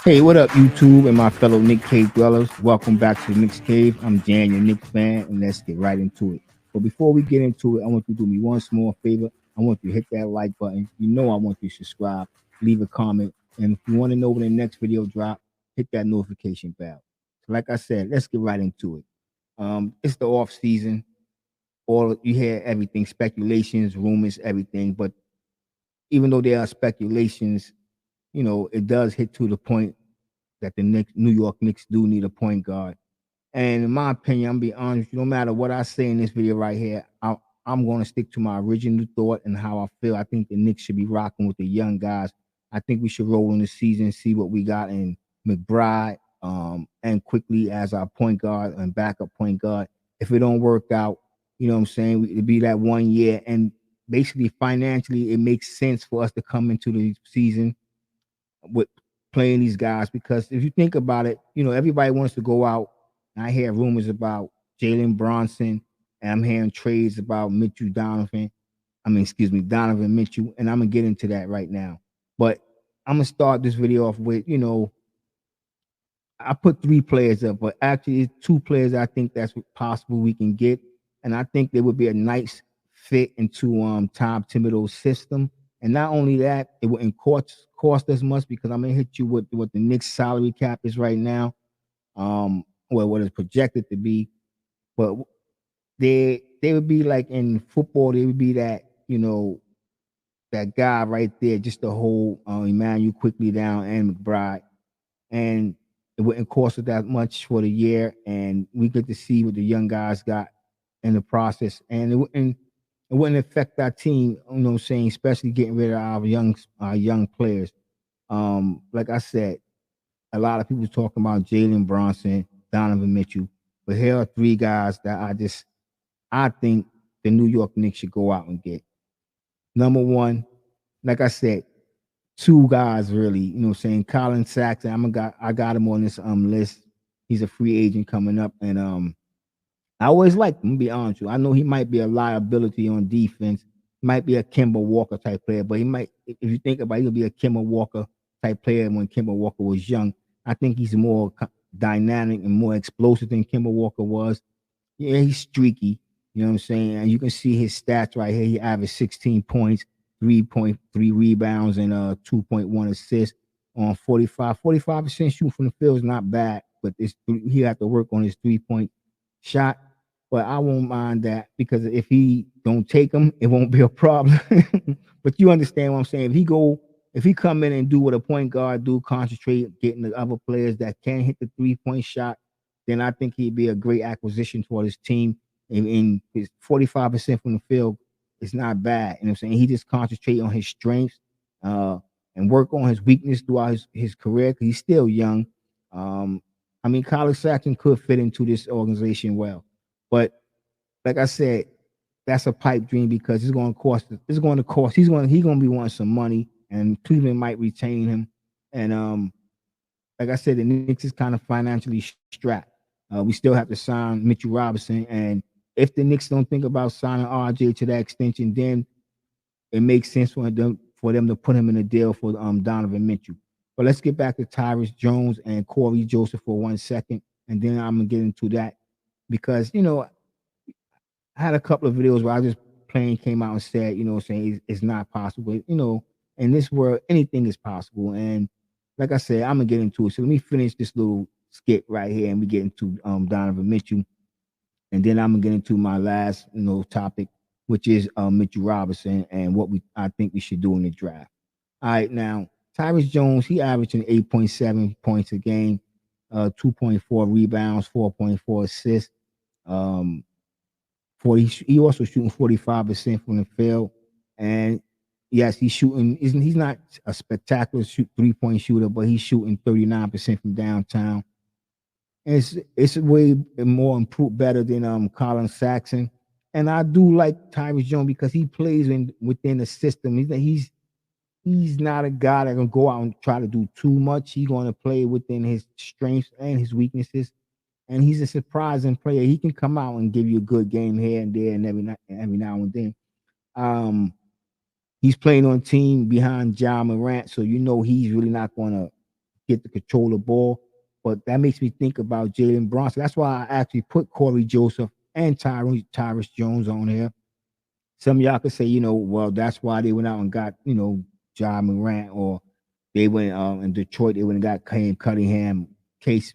Hey, what up, YouTube and my fellow Nick Cave dwellers? Welcome back to the Knicks Cave. I'm Jan, your Knicks fan, and let's get right into it. But before we get into it, I want you to do me one small favor. I want you to hit that like button. You know I want you to subscribe, leave a comment, and if you want to know when the next video drop, hit that notification bell. So like I said, let's get right into it. It's the off season. All you hear everything, speculations, rumors, everything. But even though there are speculations, it does hit to the point that the New York Knicks do need a point guard. And in my opinion, I'm be honest, no matter what I say in this video right here, I'm going to stick to my original thought and how I feel. I think the Knicks should be rocking with the young guys. I think we should roll in the season, see what we got in McBride, and quickly as our point guard and backup point guard. If it don't work out, you know what I'm saying, it'd be that 1 year. And basically, financially, it makes sense for us to come into the season with playing these guys because if you think about it, everybody wants to go out. And I hear rumors about Jalen Bronson, and I'm hearing trades about Mitchell Donovan. Excuse me, Donovan Mitchell, and I'm gonna get into that right now. But I'm gonna start this video off with, I put three players up, but actually it's two players I think that's possible we can get, and I think they would be a nice fit into Tom Thibodeau's system. And not only that, it wouldn't cost as much because I'm gonna hit you with what the Knicks salary cap is right now, well, what is projected to be. But they would be like in football, they would be that that guy right there, just to hold Emmanuel quickly down and McBride, and it wouldn't cost us that much for the year, and we get to see what the young guys got in the process, and it wouldn't affect our team. You know what I'm saying? Especially getting rid of our young players. Like I said, a lot of people talking about Jalen Bronson, Donovan Mitchell, but here are three guys that I think the New York Knicks should go out and get. Number one, like I said, two guys really, saying Colin Saxon. I got him on this list. He's a free agent coming up, and I always liked him, to be honest with you. I know he might be a liability on defense, might be a Kemba Walker type player, but he might, if you think about it, he'll be a Kemba Walker type player when Kemba Walker was young. I think he's more dynamic and more explosive than Kemba Walker was. Yeah, he's streaky. You know what I'm saying? And you can see his stats right here. He averaged 16 points, 3.3 rebounds, and 2.1 assists on 45% shooting from the field is not bad, but he had to work on his 3-point shot. But I won't mind that because if he don't take them, it won't be a problem. But you understand what I'm saying? If he come in and do what a point guard do, concentrate, getting the other players that can hit the 3-point shot, then I think he'd be a great acquisition for his team. And his 45% from the field is not bad. You know what I'm saying? He just concentrate on his strengths and work on his weakness throughout his career because he's still young. Um, Colin Saxon could fit into this organization well. But like I said, that's a pipe dream because it's going to cost. It's going to cost. He's going to be wanting some money, and Cleveland might retain him. And like I said, the Knicks is kind of financially strapped. We still have to sign Mitchell Robinson, and if the Knicks don't think about signing RJ to that extension, then it makes sense for them to put him in a deal for Donovan Mitchell. But let's get back to Tyrus Jones and Corey Joseph for 1 second, and then I'm gonna get into that because I had a couple of videos where I just plain came out and said, saying it's not possible. In this world, anything is possible. And like I said, I'm gonna get into it. So let me finish this little skit right here, and we get into Donovan Mitchell, and then I'm gonna get into my last, topic, which is Mitchell Robinson and what I think we should do in the draft. All right, now Tyrus Jones, he averaging 8.7 points a game, 2.4 rebounds, 4.4 assists. Um, he also shooting 45% from the field, and yes, he's shooting. He's not a spectacular 3-point shooter, but he's shooting 39% from downtown. And it's way more improved, better than Colin Saxon. And I do like Tyrus Jones because he plays within the system. He's not a guy that gonna go out and try to do too much. He's gonna play within his strengths and his weaknesses. And he's a surprising player. He can come out and give you a good game here and there and every now and then. Um, he's playing on team behind Ja Morant, so he's really not gonna get the control of the ball. But that makes me think about Jalen Bronson. That's why I actually put Corey Joseph and Tyrus Jones on here. Some of y'all could say, well, that's why they went out and got, Ja Morant, or they went in Detroit, they went and got Cam Cunningham, Case,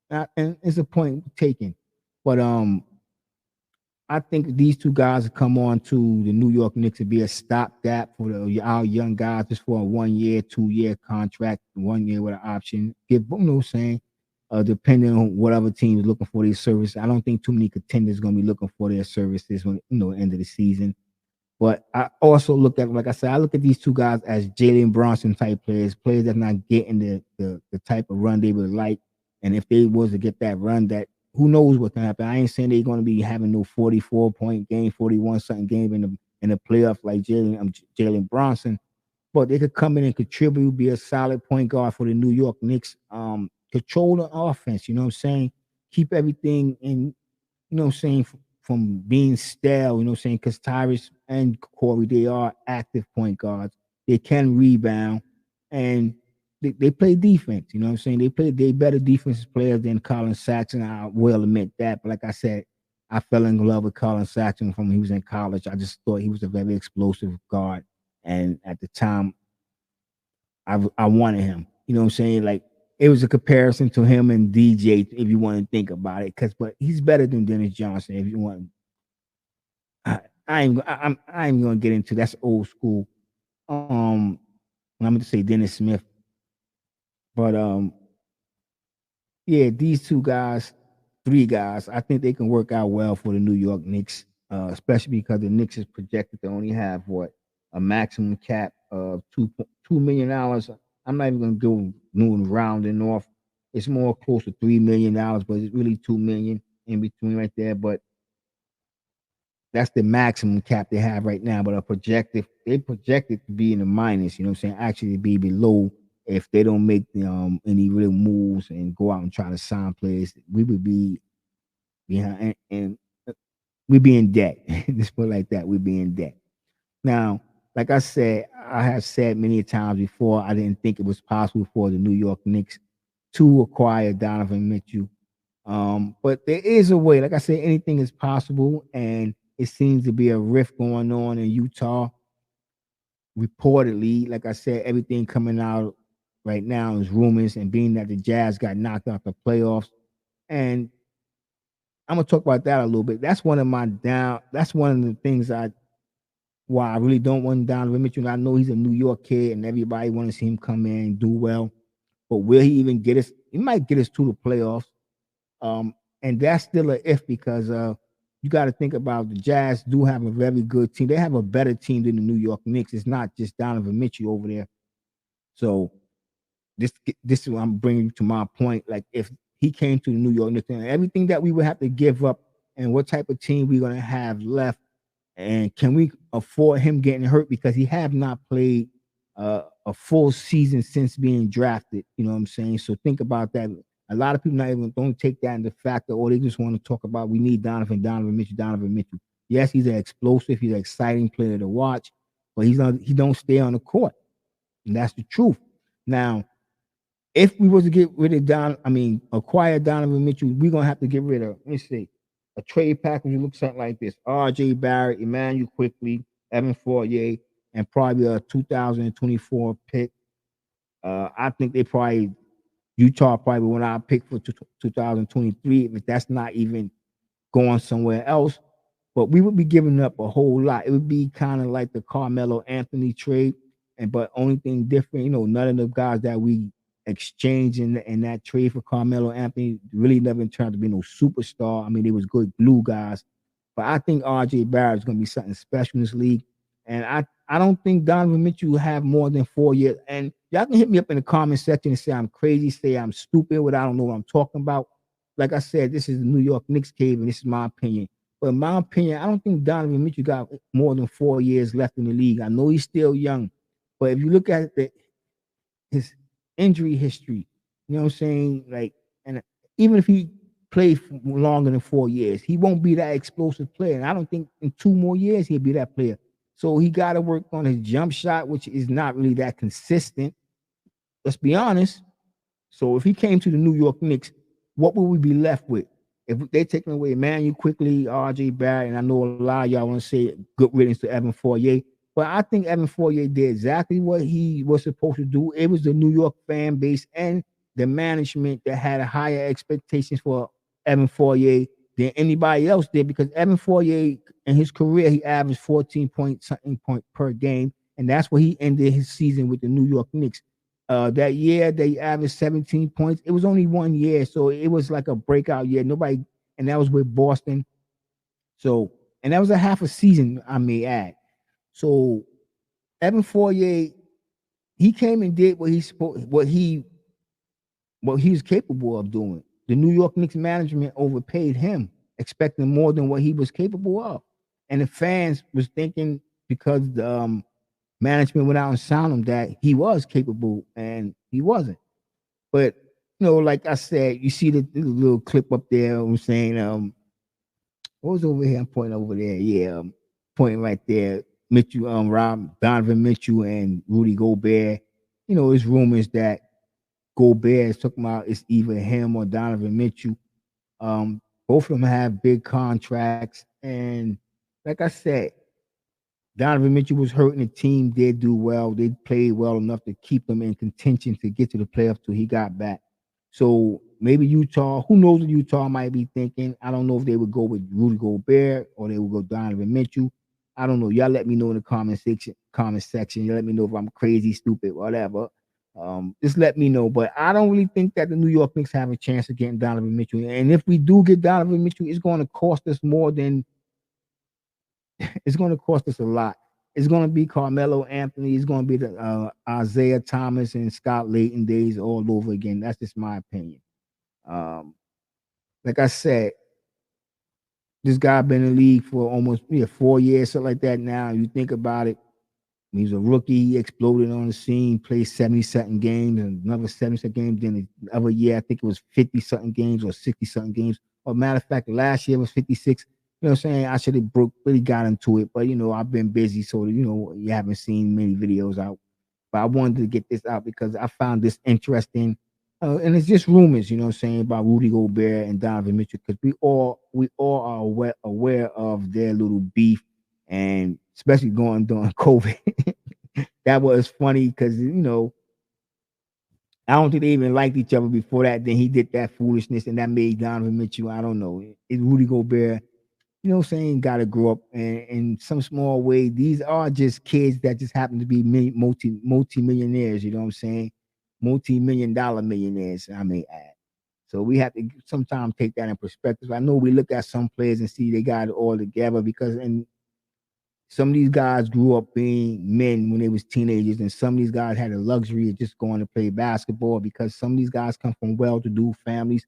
and it's a point taken. But I think these two guys have come on to the New York Knicks to be a stopgap for our young guys, just for a 1 year, 2 year contract, 1 year with an option. Give, what I'm saying, depending on whatever team is looking for their service. I don't think too many contenders going to be looking for their services when end of the season. But I also look at, like I said, I look at these two guys as Jalen Bronson type players that's not getting the type of run they would like. And if they was to get that run, that who knows what can happen. I ain't saying they're going to be having no 44-point game, 41 something game in the playoffs like Jalen Bronson, but they could come in and contribute, be a solid point guard for the New York Knicks. Control the offense. You know what I'm saying? Keep everything in, from being stale, because Tyrus and Corey, they are active point guards. They can rebound, and they play defense. You know what I'm saying? They better defensive players than Colin Saxon. I will admit that. But like I said, I fell in love with Colin Saxon from when he was in college. I just thought he was a very explosive guard. And at the time, I wanted him. You know what I'm saying? Like, it was a comparison to him and DJ, if you want to think about it. But he's better than Dennis Johnson, if you want. I ain't gonna get into that's old school. I'm gonna say Dennis Smith, but yeah, these two guys, three guys, I think they can work out well for the New York Knicks, especially because the Knicks is projected to only have a maximum cap of $2 million. I'm not even gonna go rounding off. It's more close to $3 million, but it's really 2 million in between right there. But that's the maximum cap they have right now. But they projected to be in the minus, you know what I'm saying? Actually be below if they don't make any real moves and go out and try to sign players. We would be behind, and we'd be in debt. Just put it like that. We'd be in debt. Now, like I said, I have said many times before, I didn't think it was possible for the New York Knicks to acquire Donovan Mitchell. But there is a way. Like I said, anything is possible, and it seems to be a rift going on in Utah. Reportedly, like I said, everything coming out right now is rumors, and being that the Jazz got knocked out the playoffs, and I'm gonna talk about that a little bit. That's one of my down. That's one of the things why I really don't want Donovan Mitchell. I know he's a New York kid, and everybody want to see him come in and do well. But will he even get us? He might get us to the playoffs. And that's still a if, because you got to think about the Jazz do have a very good team. They have a better team than the New York Knicks. It's not just Donovan Mitchell over there. So this is what I'm bringing to my point. Like, if he came to the New York Knicks, and everything that we would have to give up, and what type of team we're gonna have left, and can we afford him getting hurt, because he have not played a full season since being drafted. You know what I'm saying? So think about that. A lot of people not even don't take that into factor, or they just want to talk about we need Donovan Mitchell. Yes, he's an explosive, he's an exciting player to watch, but he don't stay on the court, and that's the truth. Now, if we was to get rid of acquire Donovan Mitchell, we're gonna have to get rid of, let me see, a trade package. It looks something like this: R.J. Barrett, Emmanuel Quickly, Evan Fournier, and probably a 2024 pick. I think they probably Utah probably went out pick for 2023, if that's not even going somewhere else. But we would be giving up a whole lot. It would be kind of like the Carmelo Anthony trade, but only thing different, none of the guys that we exchanged in that trade for Carmelo Anthony really never turned out to be no superstar. I mean, they was good glue guys, but I think RJ Barrett is going to be something special in this league, and I don't think Donovan Mitchell will have more than 4 years. And y'all can hit me up in the comment section and say I'm crazy, say I'm stupid, what I don't know what I'm talking about. Like I said, this is the New York Knicks cave, and this is my opinion. But in my opinion, I don't think Donovan Mitchell got more than 4 years left in the league. I know he's still young, but if you look at his injury history, you know what I'm saying? Like, and even if he played longer than 4 years, he won't be that explosive player. And I don't think in 2 more years he'll be that player. So he got to work on his jump shot, which is not really that consistent. Let's be honest. So if he came to the New York Knicks, what would we be left with? If they taking away Emmanuel quickly, RJ Barrett, and I know a lot of y'all want to say good riddance to Evan Fournier, but I think Evan Fournier did exactly what he was supposed to do. It was the New York fan base and the management that had a higher expectations for Evan Fournier than anybody else did, because Evan Fournier in his career he averaged 14 point something point per game, and that's where he ended his season with the New York Knicks. That year they averaged 17 points. It was only 1 year, so it was like a breakout year. Nobody, and that was with Boston. So, and that was a half a season, I may add. So Evan Fournier, he came and did what he was capable of doing. The New York Knicks management overpaid him, expecting more than what he was capable of, and the fans was thinking because the management went out and signed him that he was capable, and he wasn't. But like I said, you see the little clip up there. I'm saying, what was over here? I'm pointing over there. Yeah, pointing right there. Mitchell, Donovan Mitchell, and Rudy Gobert. It's rumors that Gobert is talking about it's either him or Donovan Mitchell. Both of them have big contracts, and like I said, Donovan Mitchell was hurting the team. Did do well. They played well enough to keep them in contention to get to the playoffs till he got back. So maybe Utah, who knows what Utah might be thinking. I don't know if they would go with Rudy Gobert or they would go Donovan Mitchell. I don't know. Y'all let me know in the comment section. You let me know if I'm crazy, stupid, whatever. Just let me know. But I don't really think that the New York Knicks have a chance of getting Donovan Mitchell. And if we do get Donovan Mitchell, it's going to cost us more than it's going to cost us a lot. It's going to be Carmelo Anthony. It's going to be the Isaiah Thomas and Scott Layton days all over again. That's just my opinion. Um, like I said, this guy been in the league for almost 4 years, something like that. Now you think about it. He was a rookie. He exploded on the scene, played 70 something games, and another 70 something games. Then the other year, I think it was 50 something games or 60 something games. Or matter of fact, last year was 56. You know what I'm saying? I should have really got into it, but I've been busy, so you haven't seen many videos out. But I wanted to get this out because I found this interesting. And it's just rumors, you know what I'm saying, about Rudy Gobert and Donovan Mitchell, because we all are aware of their little beef, and especially going during COVID. That was funny because I don't think they even liked each other before that. Then he did that foolishness, and that made Donovan Mitchell. I don't know. It Rudy Gobert, what I'm saying, got to grow up in some small way. These are just kids that just happen to be multi-millionaires. You know what I'm saying? Multi-million-dollar millionaires, I may add. So we have to sometimes take that in perspective. I know we look at some players and see they got it all together because some of these guys grew up being men when they was teenagers, and some of these guys had the luxury of just going to play basketball because some of these guys come from well-to-do families.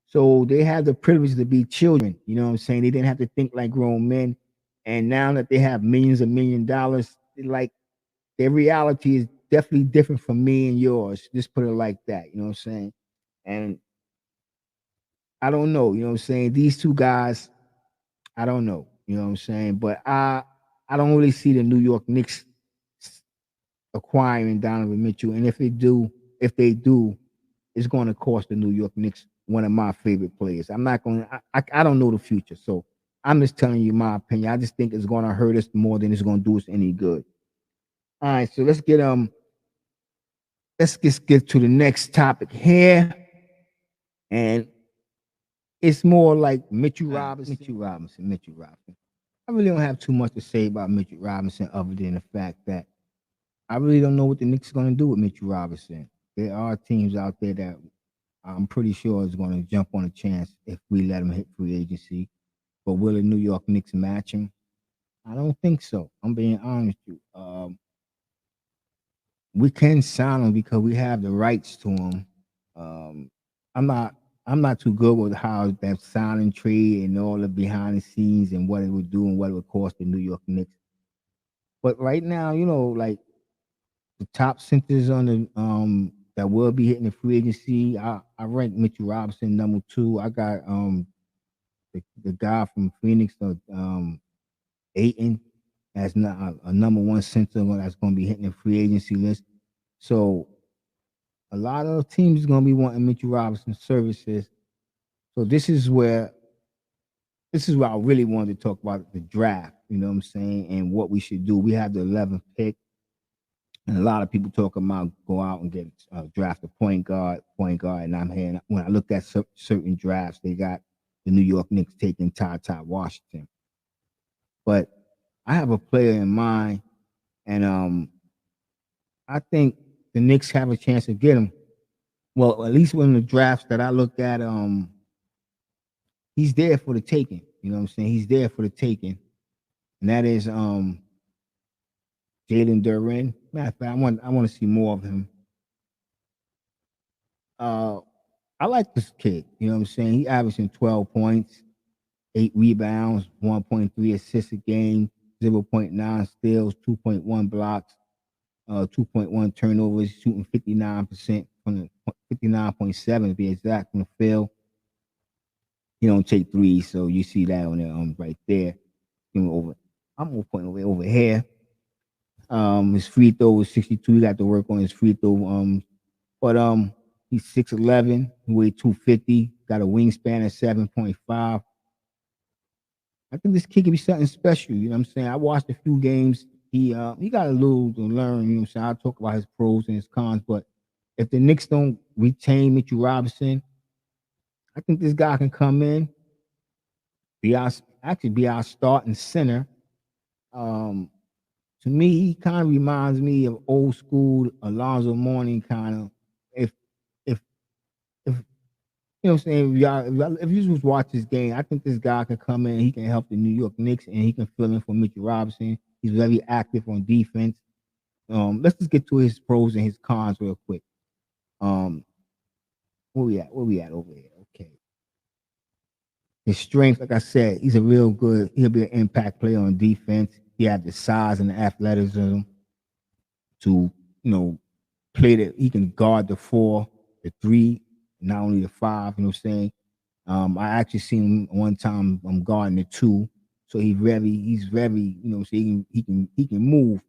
So they had the privilege to be children. You know what I'm saying? They didn't have to think like grown men. And now that they have millions and $1 million, like their reality is definitely different from me and yours. Just put it like that. You know what I'm saying? And I don't know. You know what I'm saying? These two guys, I don't know. You know what I'm saying? But I don't really see the New York Knicks acquiring Donovan Mitchell. And if they do, it's going to cost the New York Knicks one of my favorite players. I'm not going. I don't know the future, so I'm just telling you my opinion. I just think it's going to hurt us more than it's going to do us any good. All right, so let's just get to the next topic here, and it's more like Mitchell Robinson. Mitchell Robinson. I really don't have too much to say about Mitchell Robinson other than the fact that I really don't know what the Knicks are going to do with Mitchell Robinson. There are teams out there that I'm pretty sure is going to jump on a chance if we let him hit free agency. But will the New York Knicks match him? I don't think so. I'm being honest with you. We can sign him because we have the rights to him. Um, I'm not. I'm not too good with how that signing trade and all the behind the scenes and what it would do and what it would cost the New York Knicks. But right now, like the top centers on the that will be hitting the free agency. I rank Mitchell Robinson number 2. I got the guy from Phoenix, Aiton, as not a number 1 center that's going to be hitting the free agency list. So A lot of teams is gonna be wanting Mitchell Robinson services. So this is where I really wanted to talk about the draft. You know what I'm saying, and what we should do. We have the 11th pick, and a lot of people talk about go out and get draft a point guard. And I'm hearing when I look at certain drafts, they got the New York Knicks taking Ty Washington. But I have a player in mind, and I think the Knicks have a chance to get him. Well, at least when the drafts that I looked at, he's there for the taking. You know what I'm saying? He's there for the taking, and that is Jalen Duren. Matter of fact, I want to see more of him. Uh, I like this kid. You know what I'm saying? He averaging 12 points, 8 rebounds, 1.3 assists a game, 0.9 steals, 2.1 blocks, 2.1 turnovers, shooting 59% from the 59.7 to be exact from the field. He don't take threes, so you see that on there right there. Over, I'm gonna point over here. His free throw was 62. He got to work on his free throw. But he's 6'11", he weighed 250, got a wingspan of 7.5. I think this kid could be something special. You know what I'm saying? I watched a few games. He got a little to learn. You know what I'm saying? I'll talk about his pros and his cons, but if the Knicks don't retain Mitchell Robinson, I think this guy can come in, be our starting center. Um, to me, he kind of reminds me of old school Alonzo Mourning kind of. If if if you know what I'm saying, if you just watch this game, I think this guy can come in, he can help the New York Knicks, and he can fill in for Mitchell Robinson. He's very active on defense. Let's just get to his pros and his cons real quick. Um, where we at? Where we at over here? Okay. His strength, like I said, he's a real good. He'll be an impact player on defense. He has the size and the athleticism to, play that. He can guard the 4, the 3, not only the 5. You know what I'm saying? I actually seen him one time. I'm guarding the 2, so he's very, so he can move.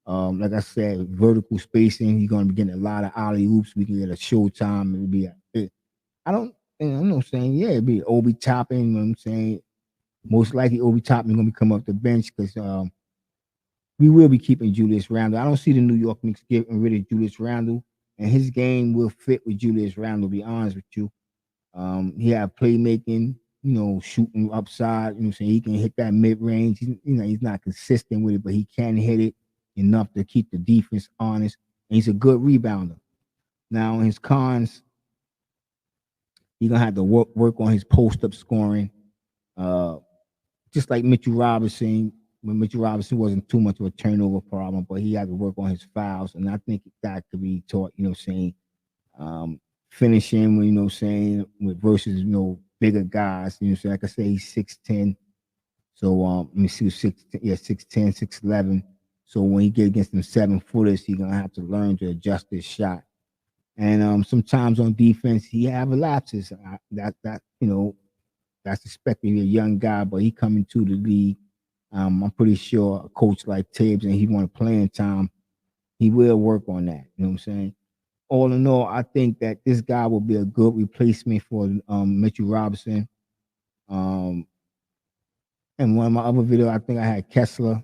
Like I said, vertical spacing. He's gonna be getting a lot of alley oops. We can get a showtime. It'll be I don't. I'm not saying it'd be Obi Toppin. You know what I'm saying? Most likely Obi Toppin gonna be come up the bench because we will be keeping Julius Randle. I don't see the New York Knicks getting rid of Julius Randle, and his game will fit with Julius Randle. To be honest with you, he have playmaking, shooting upside. You know, what I'm saying he can hit that mid range. He's not consistent with it, but he can hit it enough to keep the defense honest. And he's a good rebounder. Now, his cons, he's gonna have to work on his post up scoring. Uh, just like Mitchell Robinson, when Mitchell Robinson wasn't too much of a turnover problem, but he had to work on his fouls, and I think that could be taught. Um, finishing, with versus bigger guys. Like I say, he's 6'10". So let me see, 6'10", 6'11". So when he get against them 7-footers, he's gonna have to learn to adjust his shot. And sometimes on defense, he have lapses. That's expected. He's a young guy, but he coming to the league. I'm pretty sure a coach like Tibbs and he want playing time, he will work on that. You know what I'm saying? All in all, I think that this guy will be a good replacement for Mitchell Robinson. Um, and one of my other videos, I think I had Kessler,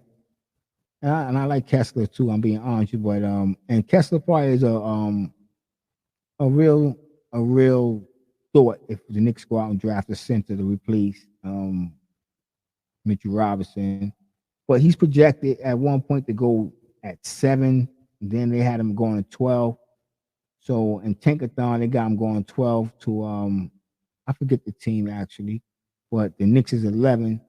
and I like Kessler too. I'm being honest, with you, but and Kessler probably is a real a real thought if the Knicks go out and draft a center to replace Mitchell Robinson. But he's projected at one point to go at 7. Then they had him going at 12. So in Tankathon, they got him going 12 to I forget the team actually, but the Knicks is 11.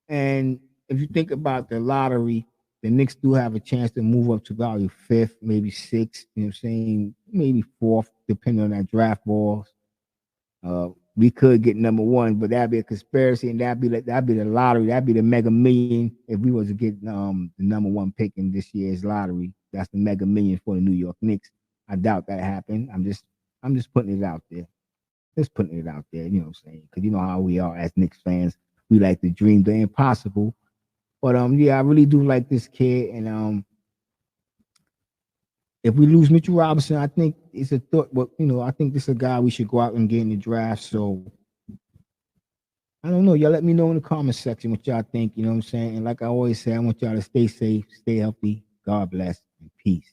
And if you think about the lottery, the Knicks do have a chance to move up to value 5th, maybe 6th, you know what I'm saying? Maybe 4th, depending on that draft balls. We could get number 1, but that'd be a conspiracy, and that'd be the lottery. That'd be the mega million if we was to get the number 1 pick in this year's lottery. That's the mega million for the New York Knicks. I doubt that happened. I'm just putting it out there. Just putting it out there. You know what I'm saying? Because you know how we are as Knicks fans. We like to dream the impossible. But yeah, I really do like this kid, and if we lose Mitchell Robinson, I think it's a thought. But I think this is a guy we should go out and get in the draft. So I don't know. Y'all let me know in the comment section what y'all think. You know what I'm saying? And like I always say, I want y'all to stay safe, stay healthy. God bless and peace.